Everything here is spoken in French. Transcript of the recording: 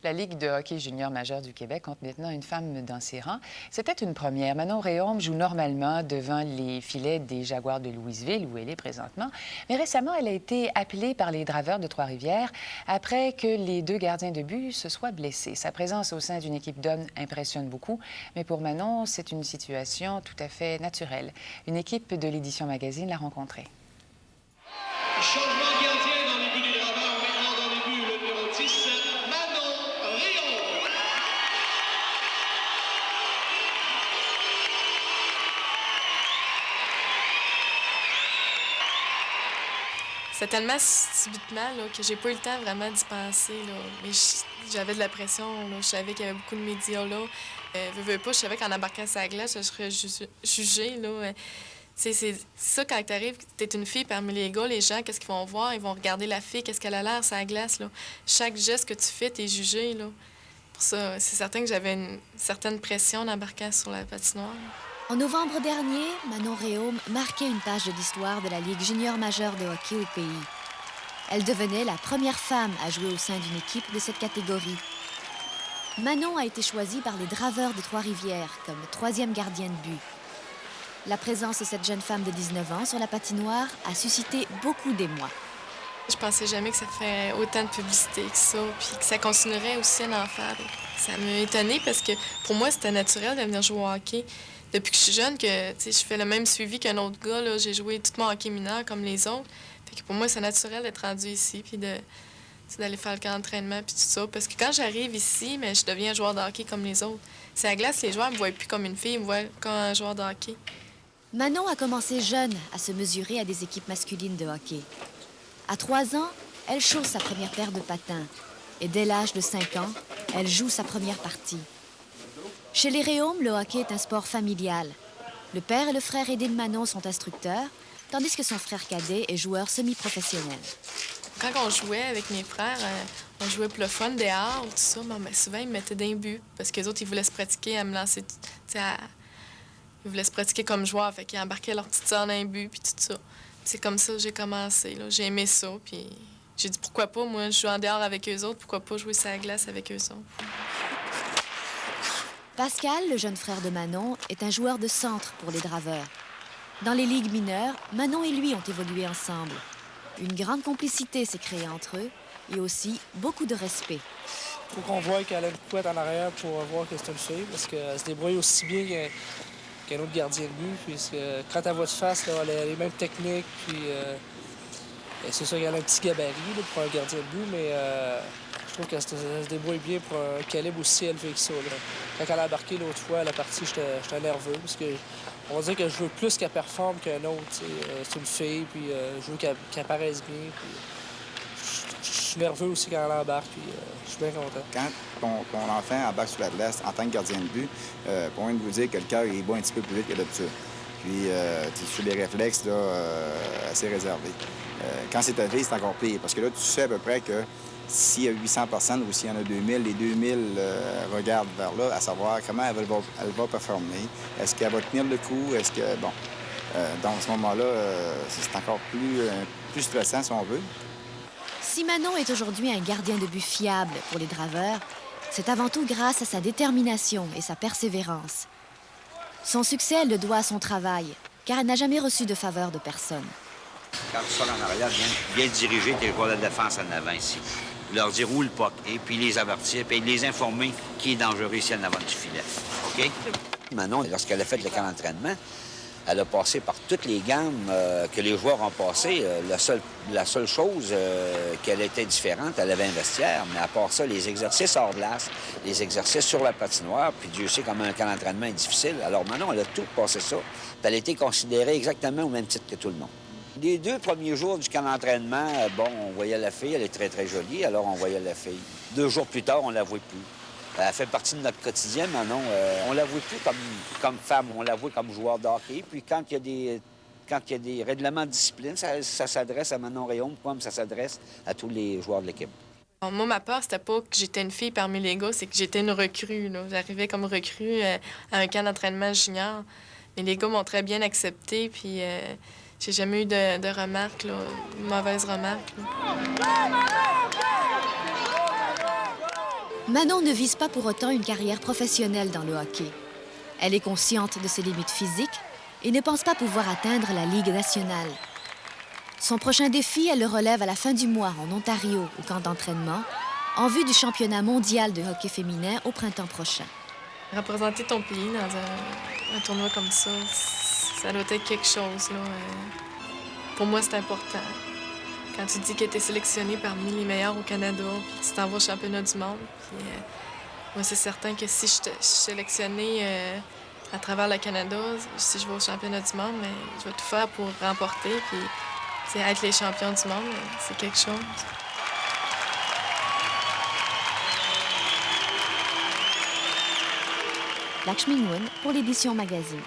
La Ligue de hockey junior majeur du Québec compte maintenant une femme dans ses rangs. C'était une première. Manon Réaume joue normalement devant les filets des Jaguars de Louisville, où elle est présentement. Mais récemment, elle a été appelée par les Draveurs de Trois-Rivières après que les deux gardiens de but se soient blessés. Sa présence au sein d'une équipe d'hommes impressionne beaucoup, mais pour Manon, c'est une situation tout à fait naturelle. Une équipe de l'Édition Magazine l'a rencontrée. Changement de gardien dans les buts des Draveurs. Maintenant dans les buts, le numéro 10, Manon Réaume. C'est tellement subitement là, que j'ai pas eu le temps vraiment d'y penser. Là. Mais j'avais de la pression. Là. Je savais qu'il y avait beaucoup de médias là. Veux pas, je savais qu'en embarquant sur la glace, je serais jugée. Là. C'est ça, quand t'arrives, t'es une fille parmi les gars, les gens, qu'est-ce qu'ils vont voir? Ils vont regarder la fille, qu'est-ce qu'elle a l'air sur la glace. Là. Chaque geste que tu fais, t'es jugé. Là. Pour ça, c'est certain que j'avais une certaine pression en embarquant sur la patinoire. En novembre dernier, Manon Réaume marquait une page de l'histoire de la Ligue junior majeure de hockey au pays. Elle devenait la première femme à jouer au sein d'une équipe de cette catégorie. Manon a été choisie par les Draveurs de Trois-Rivières comme troisième gardienne de but. La présence de cette jeune femme de 19 ans sur la patinoire a suscité beaucoup d'émoi. Je pensais jamais que ça ferait autant de publicité que ça, puis que ça continuerait aussi à en faire. Ça m'a étonnée parce que pour moi, c'était naturel de venir jouer au hockey. Depuis que je suis jeune, que je fais le même suivi qu'un autre gars, là, j'ai joué tout mon hockey mineur comme les autres. Fait que pour moi, c'est naturel d'être rendu ici, puis d'aller faire le camp d'entraînement, puis tout ça. Parce que quand j'arrive ici, mais je deviens un joueur de hockey comme les autres. C'est à la glace, les joueurs ne me voient plus comme une fille, ils me voient comme un joueur de hockey. Manon a commencé jeune à se mesurer à des équipes masculines de hockey. À 3 ans, elle chausse sa première paire de patins. Et dès l'âge de 5 ans, elle joue sa première partie. Chez les Réaume, le hockey est un sport familial. Le père et le frère aîné de Manon sont instructeurs, tandis que son frère cadet est joueur semi-professionnel. Quand on jouait avec mes frères, on jouait pour le fun dehors, tout ça, mais souvent, ils me mettaient d'un but. Parce que les autres, ils voulaient se pratiquer à me lancer, ils voulaient se pratiquer comme joueur, fait qu'ils embarquaient leur petite sœur dans un but, puis tout ça. C'est comme ça que j'ai commencé, là. J'ai aimé ça, puis j'ai dit pourquoi pas, moi, je joue en dehors avec eux autres, pourquoi pas jouer sur la glace avec eux autres. Pascal, le jeune frère de Manon, est un joueur de centre pour les Draveurs. Dans les ligues mineures, Manon et lui ont évolué ensemble. Une grande complicité s'est créée entre eux et aussi beaucoup de respect. Il faut qu'on voie qu'elle a une couette en arrière pour voir que c'est une fille, parce qu'elle se débrouille aussi bien qu'un autre gardien de but. Puisque quand elle va de face, là, elle a les mêmes techniques. Puis, c'est sûr qu'elle a un petit gabarit là, pour un gardien de but, mais je trouve qu'elle se débrouille bien pour un calibre aussi élevé que ça. Là. Quand elle a embarqué l'autre fois à la partie, j'étais nerveux, parce que on va dire que je veux plus qu'elle performe qu'un autre. C'est une fille, puis je veux qu'elle paraisse bien. Puis, je suis nerveux aussi quand elle embarque, puis je suis bien content. Quand ton enfant embarque sur la glace en tant que gardien de but, pour moi de vous dire que le cœur est bon un petit peu plus vite que d'habitude. Puis, tu fais des réflexes là, assez réservés. Quand c'est ta vie, c'est encore pire, parce que là, tu sais à peu près que s'il y a 800 personnes ou s'il y en a 2000, les 2000 regardent vers là, à savoir comment elle va performer. Est-ce qu'elle va tenir le coup? Est-ce que, bon... donc, à ce moment-là, c'est encore plus stressant, si on veut. Si Manon est aujourd'hui un gardien de but fiable pour les Draveurs, c'est avant tout grâce à sa détermination et sa persévérance. Son succès, elle le doit à son travail, car elle n'a jamais reçu de faveur de personne. Quand tu sors en arrière, bien diriger tes joueurs de défense en avant ici. Leur dire où le puck et puis les avertir, puis les informer qui est dangereux ici en avant du filet. OK? Manon, lorsqu'elle a fait le camp d'entraînement, elle a passé par toutes les gammes que les joueurs ont passées. La seule chose qu'elle était différente, elle avait un vestiaire, mais à part ça, les exercices hors glace, les exercices sur la patinoire, puis Dieu sait comment un camp d'entraînement est difficile. Alors Manon, elle a tout passé ça. Puis elle a été considérée exactement au même titre que tout le monde. Les 2 premiers jours du camp d'entraînement, on voyait la fille, elle est très, très jolie, alors on voyait la fille. 2 jours plus tard, on la voit plus. Elle fait partie de notre quotidien, Manon. On la voit plus comme femme, on la voit comme joueur de hockey. Puis quand il y a des règlements de discipline, ça s'adresse à Manon Réaume comme ça s'adresse à tous les joueurs de l'équipe. Moi, ma peur, c'était pas que j'étais une fille parmi les gars, c'est que j'étais une recrue. Là. J'arrivais comme recrue à un camp d'entraînement junior. Mais les gars m'ont très bien acceptée, puis j'ai jamais eu de remarques, là, de mauvaises remarques. Là. Manon ne vise pas pour autant une carrière professionnelle dans le hockey. Elle est consciente de ses limites physiques et ne pense pas pouvoir atteindre la Ligue nationale. Son prochain défi, elle le relève à la fin du mois en Ontario, au camp d'entraînement, en vue du championnat mondial de hockey féminin au printemps prochain. Représenter ton pays dans un tournoi comme ça, ça doit être quelque chose, là. Pour moi, c'est important. Quand tu dis que tu es sélectionné parmi les meilleurs au Canada, puis tu t'en vas au championnat du monde, puis moi, c'est certain que si je suis sélectionnée à travers le Canada, si je vais au championnat du monde, mais je vais tout faire pour remporter, puis être les champions du monde, c'est quelque chose. Lakshmi Nguyen pour l'édition Magazine.